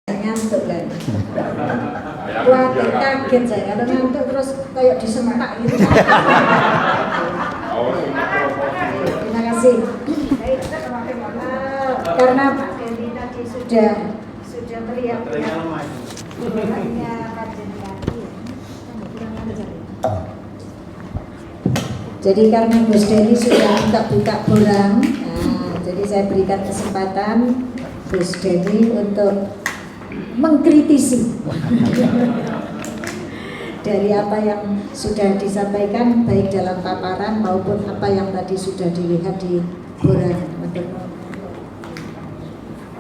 ngantuk kan. Wah, kaget saya kalau ngantuk terus kayak disemak gitu. Terima kasih. Baik, karena Pak Dendi tadi sudah melihat hanya Pak Dendi. Jadi karena Gus Dendi sudah minta buka borang, jadi saya berikan kesempatan Gus Dendi untuk mengkritisi dari apa yang sudah disampaikan baik dalam paparan maupun apa yang tadi sudah dilihat di borang.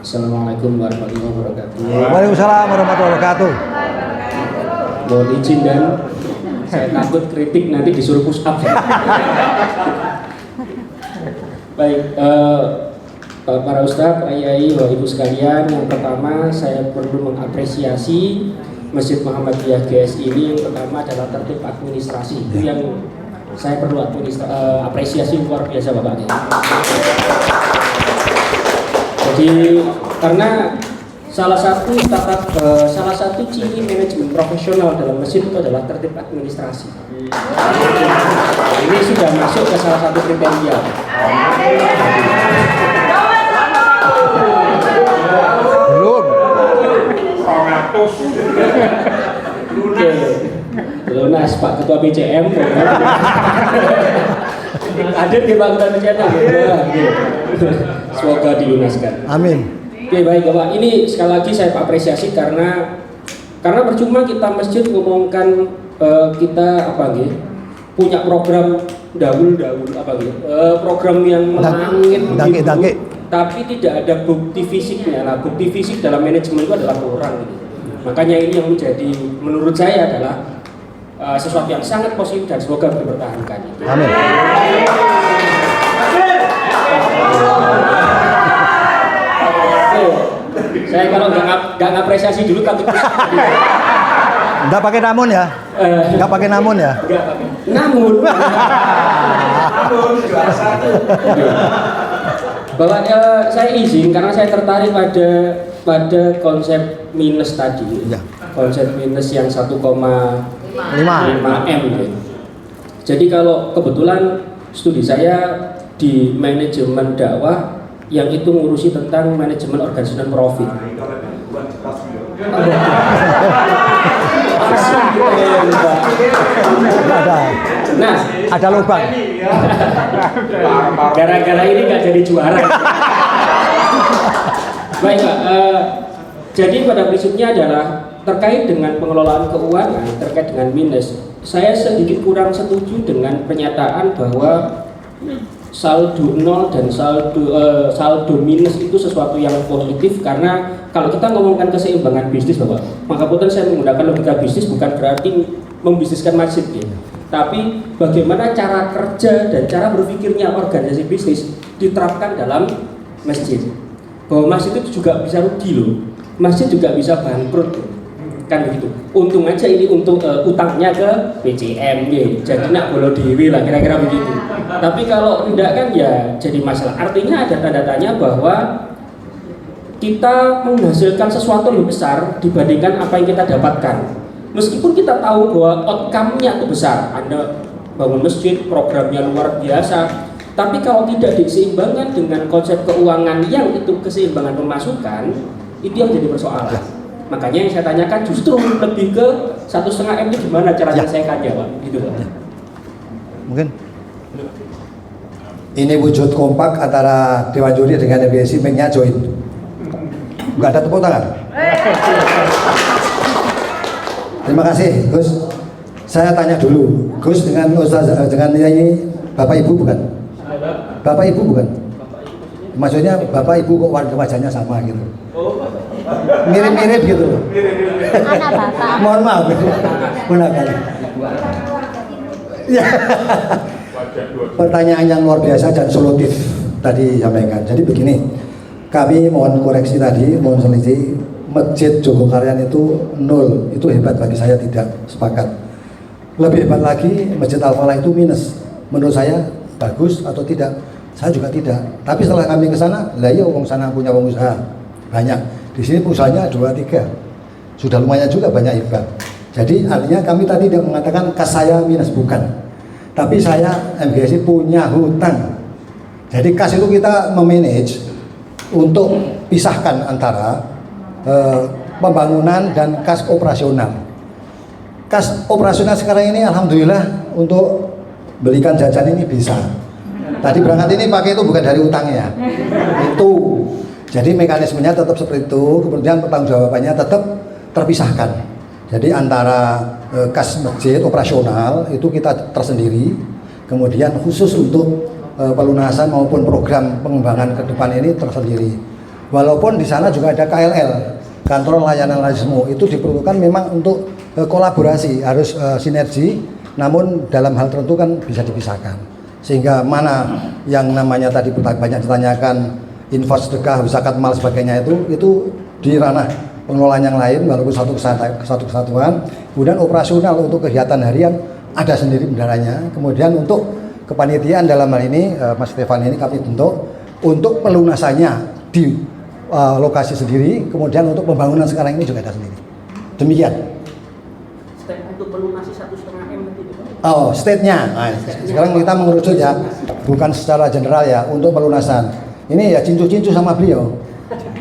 Assalamualaikum warahmatullahi wabarakatuh. Waalaikumsalam warahmatullahi wabarakatuh. Mohon izin dan saya takut kritik nanti disuruh push up. Baik, para ustadz, Pak Yai, Bapak Ibu sekalian, yang pertama saya perlu mengapresiasi Masjid Muhammadiyah GS ini. Yang pertama adalah tertib administrasi, itu yang saya perlu apresiasi luar biasa Bapak. Jadi karena salah satu ciri manajemen profesional dalam masjid itu adalah tertib administrasi. Ini sudah masuk ke salah satu kriteria. Belum. Oke. Lunas Pak Ketua BCM. Ada di Pak Ketua BCM. Semoga dilunaskan. Amin. Oke, baik Bapak. Ini sekali lagi saya apresiasi karena percuma kita masjid ngomongkan kita punya program daul program yang melangit begitu, tapi tidak ada bukti fisiknya. Nah, bukti fisik dalam manajemen itu adalah orang. Makanya ini yang menjadi menurut saya adalah sesuatu yang sangat positif dan semoga dipertahankan. Amin. Saya kalau nggak ngapresiasi dulu tapi Nggak pakai namun ya? Nggak pakai namun ya? Nggak pakai. Namun Bapak, saya izin karena saya tertarik pada konsep minus tadi. Ya. Konsep minus yang 1,5 M. Jadi kalau kebetulan studi saya di manajemen dakwah yang itu ngurusi tentang manajemen organisasi non profit. Nah, ada lubang. Gara-gara ini nggak jadi juara. Baik Pak, jadi pada prinsipnya adalah terkait dengan pengelolaan keuangan, terkait dengan minus. Saya sedikit kurang setuju dengan pernyataan bahwa saldo nol dan saldo minus itu sesuatu yang positif, karena kalau kita ngomongkan keseimbangan bisnis Bapak, maka pun saya menggunakan logika bisnis bukan berarti membisniskan masjid ya. Tapi bagaimana cara kerja dan cara berpikirnya organisasi bisnis diterapkan dalam masjid. Bahwa masjid itu juga bisa rugi loh. Masjid juga bisa bangkrut kan begitu. Untung aja ini untuk utangnya ke BCM ya. Jadi nak bolo dewi lah kira-kira begitu. Tapi kalau tidak kan ya jadi masalah. Artinya ada tanda tanya bahwa kita menghasilkan sesuatu lebih besar dibandingkan apa yang kita dapatkan. Meskipun kita tahu bahwa outcome-nya itu besar, Anda bangun masjid, programnya luar biasa, tapi kalau tidak diseimbangkan dengan konsep keuangan yang itu keseimbangan pemasukan, itu yang jadi persoalan. Makanya yang saya tanyakan justru lebih ke 1,5 M itu gimana cara menyelesaikannya Pak? Gitu Pak. Mungkin ini wujud kompak antara Dewan Juri dengan MBSI, mic-nya join. Enggak ada tepuk tangan. Terima kasih Gus. Saya tanya dulu, Gus dengan Ustaz, dengan ini Bapak Ibu bukan? Bapak Ibu bukan? Maksudnya Bapak Ibu kok wajahnya sama gitu. Mirip-mirip gitu. Anak Bapak. Mohon maaf. Gunakan. Pertanyaan yang luar biasa dan solutif tadi disampaikan. Jadi begini, kami mohon koreksi tadi, mohon selisih. Masjid Jogokaryan itu 0, itu hebat bagi saya, tidak sepakat. Lebih hebat lagi Masjid Al-Falah itu minus. Menurut saya bagus atau tidak? Saya juga tidak. Tapi setelah kami ke sana, lah iya wong sana punya pengusaha banyak. Di sini pusatnya 2-3, sudah lumayan juga banyak hibah. Jadi artinya kami tadi tidak mengatakan kas saya minus, bukan. Tapi saya MGSI punya hutang. Jadi kas itu kita memanage untuk pisahkan antara pembangunan dan kas operasional. Kas operasional sekarang ini alhamdulillah untuk belikan jajan ini bisa. Tadi berangkat ini pakai itu bukan dari utangnya. Itu. Jadi mekanismenya tetap seperti itu, kemudian pertanggungjawabannya tetap terpisahkan. Jadi antara kas masjid operasional itu kita tersendiri, kemudian khusus untuk pelunasan maupun program pengembangan ke depan ini tersendiri. Walaupun di sana juga ada KLL, kantor layanan rasisme, itu diperlukan memang untuk kolaborasi, harus sinergi, namun dalam hal tertentu kan bisa dipisahkan. Sehingga mana yang namanya tadi banyak ditanyakan infak, sedekah, zakat, mal sebagainya itu di ranah pengelolaan yang lain, walaupun satu kesatuan. Kemudian operasional untuk kegiatan harian ada sendiri bendaranya. Kemudian untuk kepanitiaan dalam hal ini Mas Stefan ini kami bentuk untuk pelunasannya di lokasi sendiri. Kemudian untuk pembangunan sekarang ini juga ada sendiri. Demikian. Step untuk pelunasi 1,5 M nanti. Oh, state-nya. Nah, sekarang kita mengerucut ya, bukan secara general ya untuk pelunasan. Ini ya cincu-cincu sama beliau,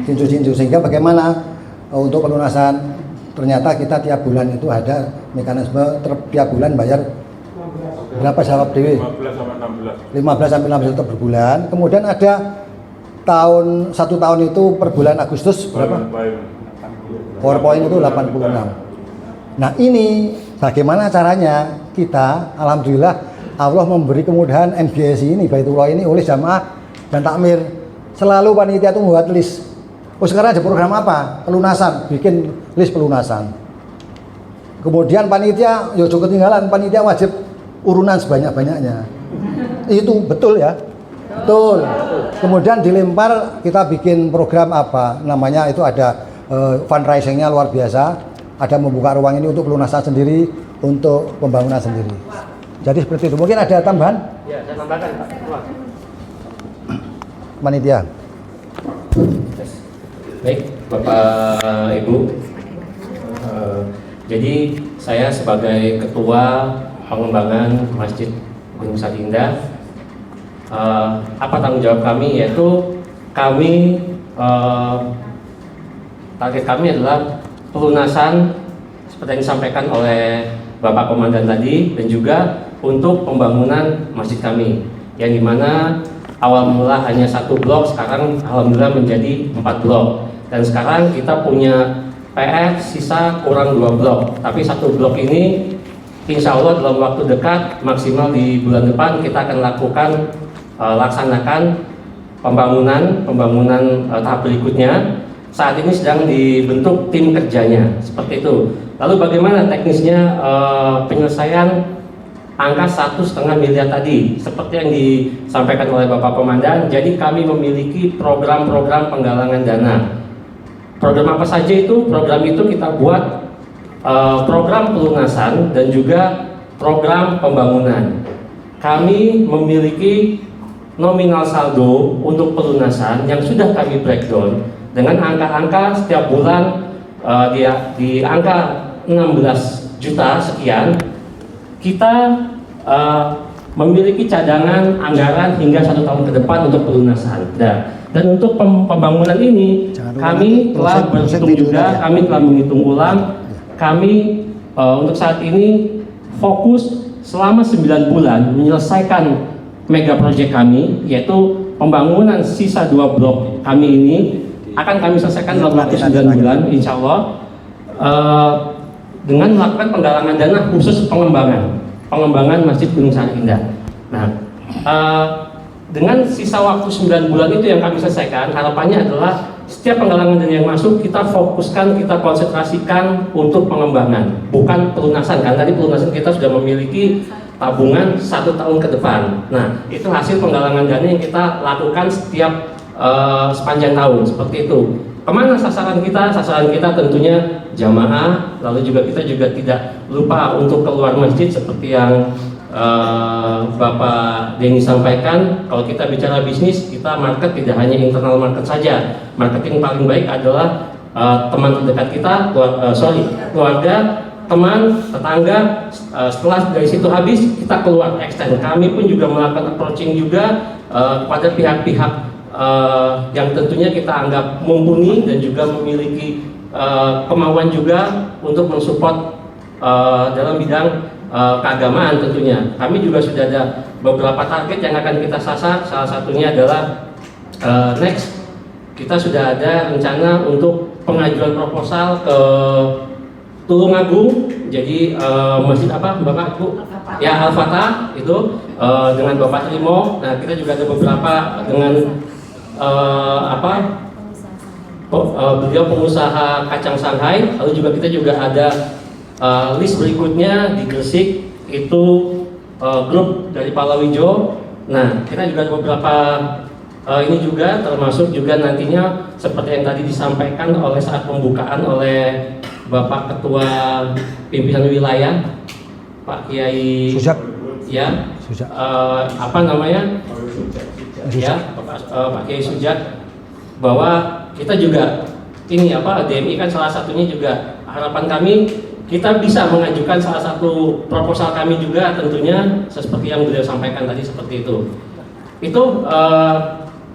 cincu-cincu, sehingga bagaimana untuk pelunasan ternyata kita tiap bulan itu ada mekanisme tiap bulan bayar berapa jawab Dewi? 15 sampai 16 juta per bulan. Kemudian ada satu tahun itu per bulan Agustus berapa? PowerPoint itu 86. Nah ini bagaimana caranya kita, alhamdulillah Allah memberi kemudahan MGSI ini, Baitullah ini oleh jamaah dan takmir. Selalu panitia itu membuat list. Oh sekarang ada program apa? Pelunasan, bikin list pelunasan. Kemudian panitia, yojo ketinggalan, panitia wajib urunan sebanyak-banyaknya. Itu betul ya? Betul. Kemudian dilempar, kita bikin program apa? Namanya itu ada fundraisingnya luar biasa. Ada membuka ruang ini untuk pelunasan sendiri, untuk pembangunan sendiri. Jadi seperti itu. Mungkin ada tambahan? Ya, saya tambahkan Pak. Panitia. Baik, Bapak Ibu. Jadi saya sebagai Ketua Pengembangan Masjid Gunung Satinda, apa tanggung jawab kami, yaitu kami target kami adalah pelunasan seperti yang disampaikan oleh Bapak Komandan tadi, dan juga untuk pembangunan masjid kami, yang dimana awal mula hanya 1 blok, sekarang alhamdulillah menjadi 4 blok. Dan sekarang kita punya PR sisa kurang 2 blok. Tapi 1 blok ini insya Allah dalam waktu dekat, maksimal di bulan depan, kita akan laksanakan pembangunan tahap berikutnya. Saat ini sedang dibentuk tim kerjanya, seperti itu. Lalu bagaimana teknisnya penyelesaian angka 1,5 miliar tadi, seperti yang disampaikan oleh Bapak Komandan. Jadi kami memiliki program-program penggalangan dana. Program apa saja itu? Program itu kita buat program pelunasan dan juga program pembangunan. Kami memiliki nominal saldo untuk pelunasan yang sudah kami breakdown dengan angka-angka setiap bulan di angka 16 juta sekian. Kita memiliki cadangan anggaran hingga 1 tahun ke depan untuk pelunasan. Dan untuk pembangunan ini kami telah berhitung juga, kami telah menghitung ulang. Kami untuk saat ini fokus selama 9 bulan menyelesaikan mega project kami, yaitu pembangunan sisa 2 blok kami ini akan kami selesaikan dalam waktu 9 bulan insya Allah, dengan melakukan penggalangan dana khusus pengembangan Masjid Gunung Satinda. Nah, dengan sisa waktu 9 bulan itu yang kami selesaikan, harapannya adalah setiap penggalangan dana yang masuk kita fokuskan, kita konsentrasikan untuk pengembangan, bukan pelunasan. Karena tadi pelunasan kita sudah memiliki tabungan 1 tahun ke depan. Nah, itu hasil penggalangan dana yang kita lakukan setiap sepanjang tahun, seperti itu. Kemana sasaran kita? Sasaran kita tentunya jamaah, lalu juga kita juga tidak lupa untuk keluar masjid seperti yang Bapak Denny sampaikan. Kalau kita bicara bisnis, kita market tidak hanya internal market saja. Marketing paling baik adalah teman terdekat kita, keluarga, teman, tetangga. Setelah dari situ habis, kita keluar extend. Kami pun juga melakukan approaching juga kepada pihak-pihak yang tentunya kita anggap mumpuni dan juga memiliki kemauan juga untuk mensupport dalam bidang keagamaan tentunya. Kami juga sudah ada beberapa target yang akan kita sasar. Salah satunya adalah next, kita sudah ada rencana untuk pengajuan proposal ke Tulungagung. Jadi masjid apa Bapak Bu? Ya Al-Fatah itu dengan Bapak Trimo. Nah kita juga ada beberapa dengan beliau pengusaha kacang Shanghai. Lalu juga kita juga ada list berikutnya di Gresik itu grup dari Palawijo. Nah kita juga ada beberapa ini juga termasuk juga nantinya seperti yang tadi disampaikan oleh saat pembukaan oleh Bapak Ketua Pimpinan Wilayah Pak Kiai Sujak. Ya, Sujak. apa namanya? Ya, Pak Kiai Sujak, bahwa kita juga ini DMI kan salah satunya juga harapan kami kita bisa mengajukan salah satu proposal kami juga tentunya seperti yang beliau sampaikan tadi seperti itu. Itu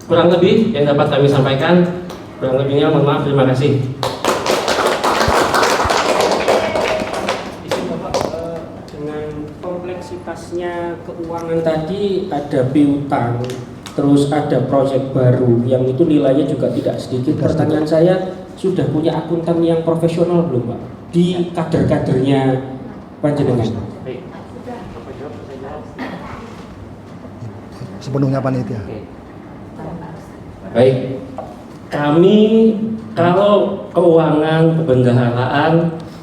kurang lebih yang dapat kami sampaikan. Kurang lebihnya mohon maaf, terima kasih. Kompleksitasnya keuangan tadi ada piutang, terus ada proyek baru yang itu nilainya juga tidak sedikit. Pertanyaan saya, sudah punya akuntan yang profesional belum Pak di kader-kadernya panjenengan? Sepenuhnya panitia. Baik, kami kalau keuangan kebendaharaan,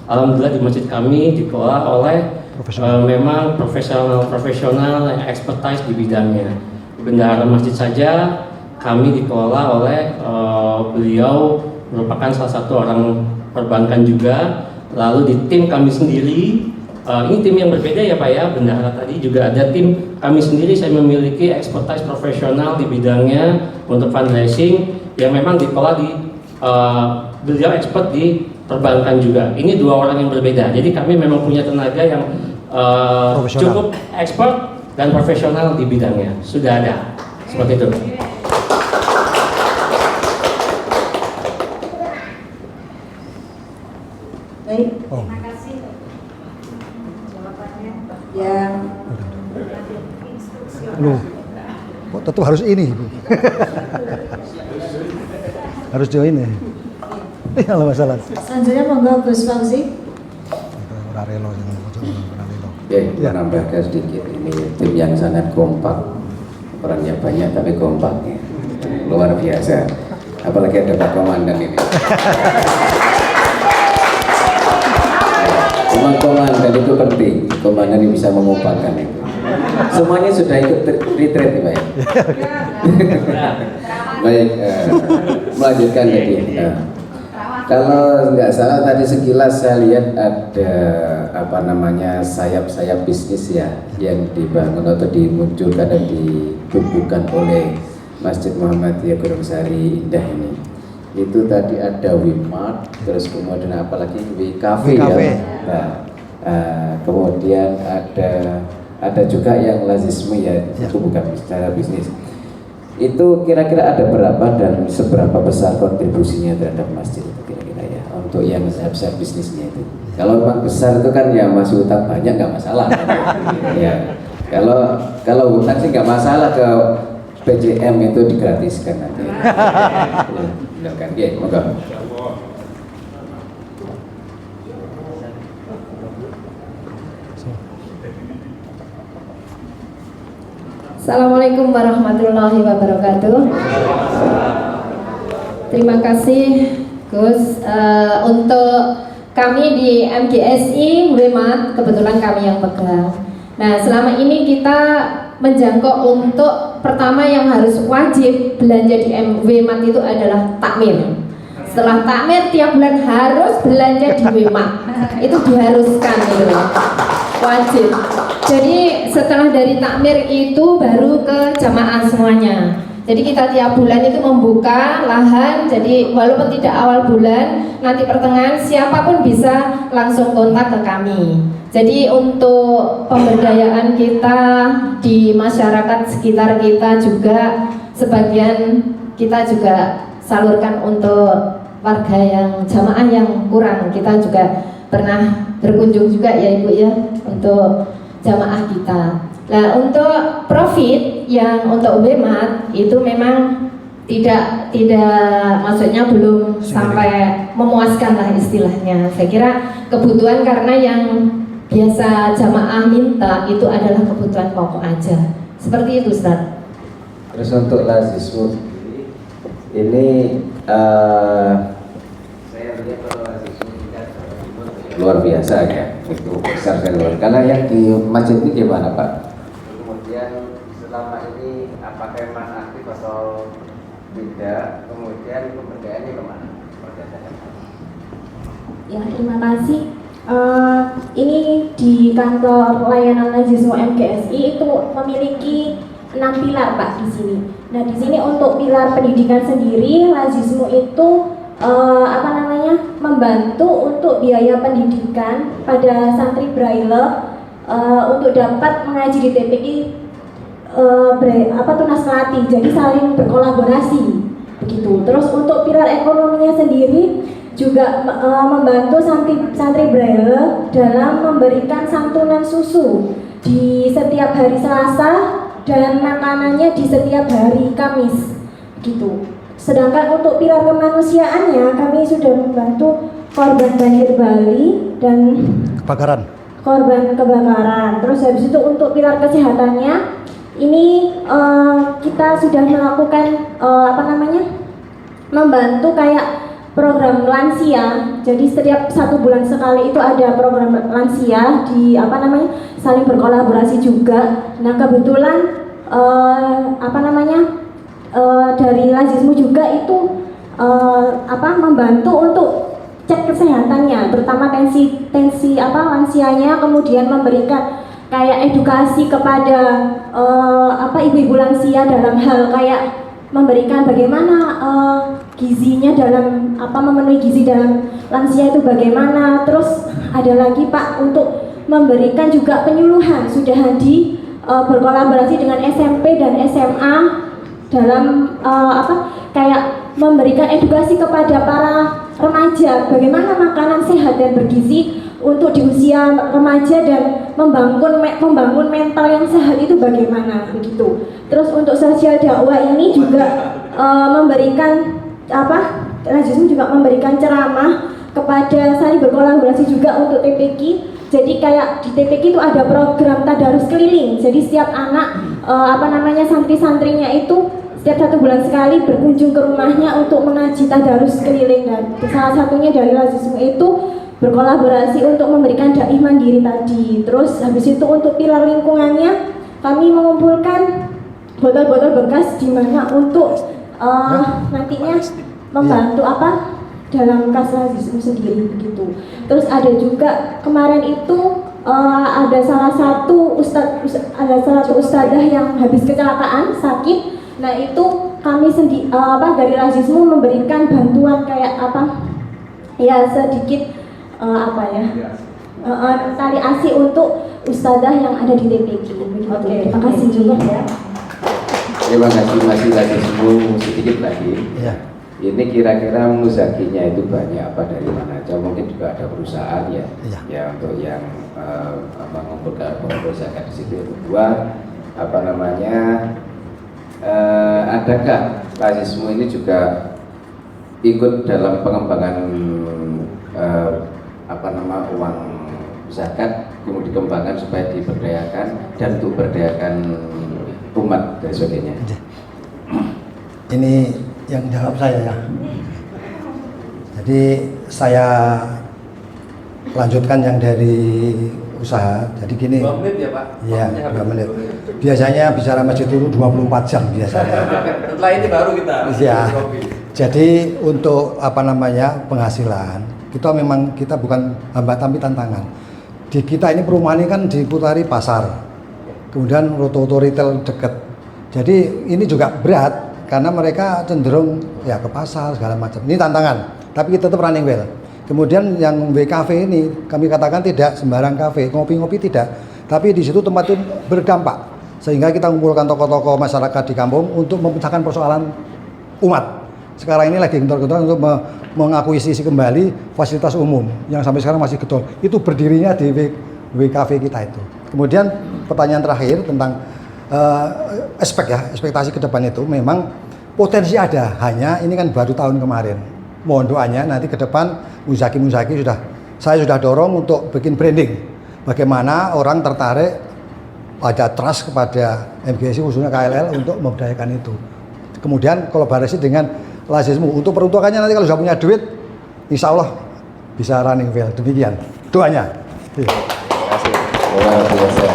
alhamdulillah di masjid kami dikelola oleh memang profesional yang expertise di bidangnya. Bendahara masjid saja kami dikelola oleh beliau merupakan salah satu orang perbankan juga. Lalu di tim kami sendiri, ini tim yang berbeda ya Pak ya, bendahara tadi juga ada tim kami sendiri. Saya memiliki expertise profesional di bidangnya untuk fundraising yang memang dikelola di beliau expert di perbankan juga. Ini dua orang yang berbeda. Jadi kami memang punya tenaga yang cukup expert dan profesional di bidangnya. Sudah ada seperti itu. Baik, terima kasih. Jawabannya yang Loh, kok tentu harus ini Ibu? Harus join ya? Ini kalau masalah. selanjutnya monggo Gus Fauzi. Ora relo sing ora relo. Ya, menambahkan sedikit, ini tim yang sangat kompak, orangnya banyak tapi kompaknya luar biasa, apalagi ada Pak Komandan ini. Memang komandan itu penting, komandan yang bisa mengompakkan itu. Semuanya sudah ikut retreat ya Pak ya? Baik, melanjutkan tadi. Kalau nggak salah tadi sekilas saya lihat ada sayap-sayap bisnis ya yang dibangun atau dimunculkan dan ditumbuhkan oleh Masjid Muhammadiyah Gunung Sari Indah ini. Itu tadi ada Wimart, terus kemudian apalagi Cafe ya. Nah, kemudian ada juga yang Lazisme ya, itu bukan secara bisnis. Itu kira-kira ada berapa dan seberapa besar kontribusinya terhadap masjid itu kira-kira ya untuk yang sayap bisnisnya itu? Kalau memang besar itu kan ya masih utang banyak nggak masalah. Ya kalau utang sih nggak masalah, ke PJM itu digratiskan nanti. Ya kan, ya, moga. Assalamualaikum warahmatullahi wabarakatuh. Terima kasih Gus. Untuk kami di MGSI Wemat, kebetulan kami yang pegang. Nah, selama ini kita menjangkau untuk pertama yang harus wajib belanja di Wemat itu adalah takmir. Setelah takmir tiap bulan harus belanja di Wemat. Itu diharuskan gitu. Wajib. Jadi setelah dari takmir itu baru ke jamaah semuanya. Jadi kita tiap bulan itu membuka lahan, jadi walaupun tidak awal bulan, nanti pertengahan siapapun bisa langsung kontak ke kami. Jadi untuk pemberdayaan kita di masyarakat sekitar kita juga, sebagian kita juga salurkan untuk warga yang jamaah yang kurang. Kita juga pernah berkunjung juga ya Ibu ya untuk jamaah kita. Nah untuk profit yang untuk Wemat itu memang tidak maksudnya belum sampai memuaskan lah istilahnya. Saya kira kebutuhan karena yang biasa jamaah minta itu adalah kebutuhan pokok aja. Seperti itu Ustaz. Terus untuk lazismu ini saya lihat kalau lazismu luar biasa ya, itu besar sekali. Karena yang di masjid ini gimana Pak? Kemudian selama ini apakah memang aktif atau tidak? Kemudian pemberdayaannya kemana? Ya, terima kasih. Ini di kantor layanan lazismu MGSI itu memiliki 6 pilar Pak di sini. Nah di sini untuk pilar pendidikan sendiri, lazismu itu membantu untuk biaya pendidikan pada santri Braille untuk dapat mengaji di TPI tunas melatih, jadi saling berkolaborasi begitu. Terus untuk pilar ekonominya sendiri juga membantu santri Braille dalam memberikan santunan susu di setiap hari Selasa dan makanannya di setiap hari Kamis gitu. Sedangkan untuk pilar kemanusiaannya kami sudah membantu korban banjir Bali dan korban kebakaran. Terus habis itu untuk pilar kesehatannya ini kita sudah melakukan membantu kayak program lansia. Jadi setiap 1 bulan sekali itu ada program lansia di saling berkolaborasi juga. Nah kebetulan dari lazismu juga itu membantu untuk cek kesehatannya, terutama tensi lansianya, kemudian memberikan kayak edukasi kepada ibu-ibu lansia dalam hal kayak memberikan bagaimana gizinya dalam memenuhi gizi dalam lansia itu bagaimana. Terus ada lagi Pak untuk memberikan juga penyuluhan, sudah berkolaborasi dengan SMP dan SMA dalam kayak memberikan edukasi kepada para remaja bagaimana makanan sehat dan bergizi untuk di usia remaja dan membangun mental yang sehat itu bagaimana begitu. Terus untuk sosial dakwah ini juga memberikan lazismu juga memberikan ceramah kepada saling berkolaborasi juga untuk TPQ. Jadi kayak di TPQ itu ada program tadarus keliling. Jadi setiap anak santri-santrinya itu setiap 1 bulan sekali berkunjung ke rumahnya untuk mengaji tadarus keliling. Dan salah satunya dari lazismu itu berkolaborasi untuk memberikan dakwah mandiri tadi. Terus habis itu untuk pilar lingkungannya kami mengumpulkan botol-botol bekas di mana untuk nantinya membantu dalam kas lazismu sendiri begitu. Terus ada juga kemarin itu ada salah satu ustadzah yang habis kecelakaan sakit. Nah itu kami dari lazismu memberikan bantuan kayak sedikit tali asi untuk ustadzah yang ada di TPQ begitu. Terima kasih juga ya. Terima kasih masih lazismu sedikit lagi. Ya. Ini kira-kira muzakinya itu banyak apa dari mana aja? Mungkin juga ada perusahaan ya untuk yang mengumpulkan pengurus zakat di situ. Kedua, adakah lazismu ini juga ikut dalam pengembangan uang zakat, kemudian dikembangkan supaya diberdayakan dan untuk berdayakan umat dan sebagainya? Ini yang jawab saya ya. Jadi saya lanjutkan yang dari usaha. Jadi gini. 2 menit ya Pak? Iya, 2 menit. Biasanya bicara masjid itu 24 jam biasanya. Setelah ini baru kita. Iya. Jadi untuk penghasilan, kita bukan hamba tapi tantangan. Di kita ini perumahan ini kan diputari pasar. Kemudian roto-roto retail dekat. Jadi ini juga berat karena mereka cenderung ya ke pasar segala macam. Ini tantangan, tapi kita tetap running well. Kemudian yang WKV ini kami katakan tidak sembarang kafe, ngopi-ngopi tidak, tapi di situ tempat itu berdampak sehingga kita mengumpulkan tokoh-tokoh masyarakat di kampung untuk memecahkan persoalan umat. Sekarang ini lagi gentor-gentor untuk mengakuisisi kembali fasilitas umum yang sampai sekarang masih getol. Itu berdirinya di WKV kita itu. Kemudian pertanyaan terakhir tentang ekspektasi ke depan itu memang potensi ada, hanya ini kan baru tahun kemarin. Mohon doanya nanti ke depan Muzaki saya sudah dorong untuk bikin branding. Bagaimana orang tertarik, ada trust kepada MGSI khususnya KLL untuk memberdayakan itu. Kemudian kolaborasi dengan Lazismu untuk peruntukannya nanti kalau sudah punya duit, insya Allah bisa running well. Demikian doanya. Terima kasih. Luar biasa.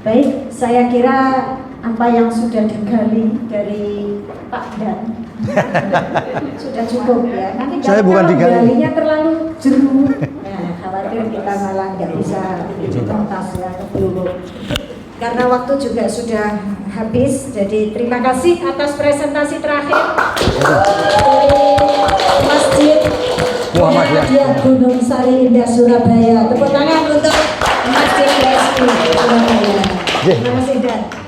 Baik, saya kira apa yang sudah digali dari Pak Dan sudah cukup ya. Nanti Saya bukan digali. galinya terlalu jeru. Nah, khawatir kita malah nggak bisa tuntas ya dulu. Karena waktu juga sudah habis, jadi terima kasih atas presentasi terakhir dari Masjid Muhammadiyah Gunung Sari Indah Surabaya. Tepuk tangan untuk Masjid GSI Surabaya. Terima kasih Dan.